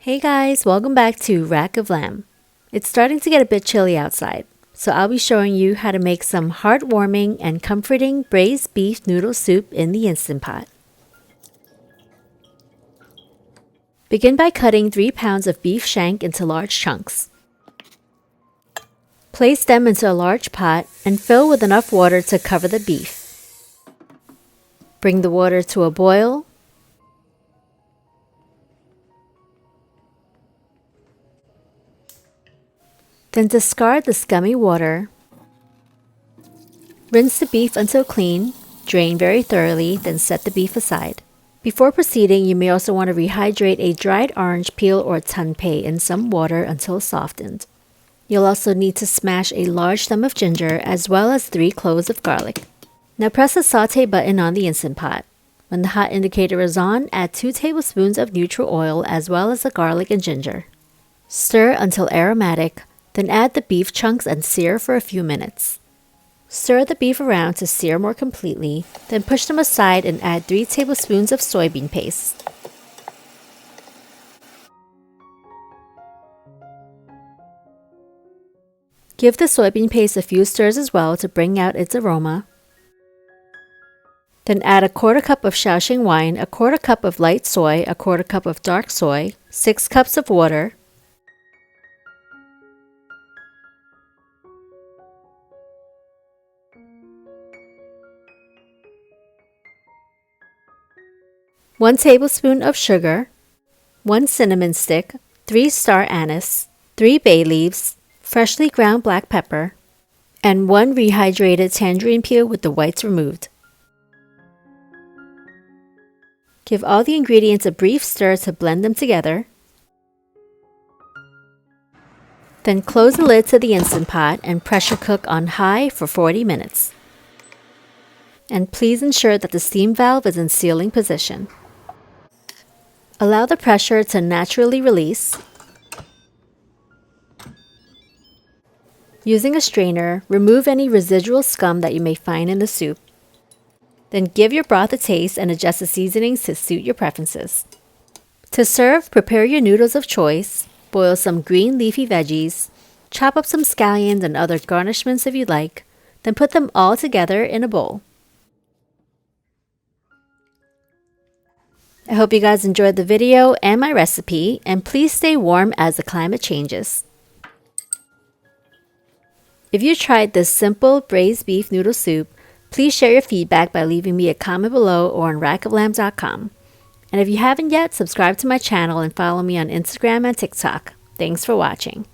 Hey guys, welcome back to Rackoflam. It's starting to get a bit chilly outside, so I'll be showing you how to make some heartwarming and comforting braised beef noodle soup in the Instant Pot. Begin by cutting 3 pounds of beef shank into large chunks. Place them into a large pot and fill with enough water to cover the beef. Bring the water to a boil. Then discard the scummy water. Rinse the beef until clean, drain very thoroughly, then set the beef aside. Before proceeding, you may also want to rehydrate a dried orange peel or tempeh in some water until softened. You'll also need to smash a large stem of ginger as well as 3 cloves of garlic. Now press the saute button on the Instant Pot. When the hot indicator is on, add 2 tablespoons of neutral oil as well as the garlic and ginger. Stir until aromatic. Then add the beef chunks and sear for a few minutes. Stir the beef around to sear more completely, then push them aside and add 3 tablespoons of soybean paste. Give the soybean paste a few stirs as well to bring out its aroma. Then add a 1/4 cup of Shaoxing wine, a 1/4 cup of light soy, a 1/4 cup of dark soy, 6 cups of water, one tablespoon of sugar, 1 cinnamon stick, 3 star anise, 3 bay leaves, freshly ground black pepper, and 1 rehydrated tangerine peel with the whites removed. Give all the ingredients a brief stir to blend them together. Then close the lid to the Instant Pot and pressure cook on high for 40 minutes. And please ensure that the steam valve is in sealing position. Allow the pressure to naturally release. Using a strainer, remove any residual scum that you may find in the soup. Then give your broth a taste and adjust the seasonings to suit your preferences. To serve, prepare your noodles of choice, boil some green leafy veggies, chop up some scallions and other garnishments if you like, then put them all together in a bowl. I hope you guys enjoyed the video and my recipe, and please stay warm as the climate changes. If you tried this simple braised beef noodle soup, please share your feedback by leaving me a comment below or on rackoflam.com. And if you haven't yet, subscribe to my channel and follow me on Instagram and TikTok. Thanks for watching.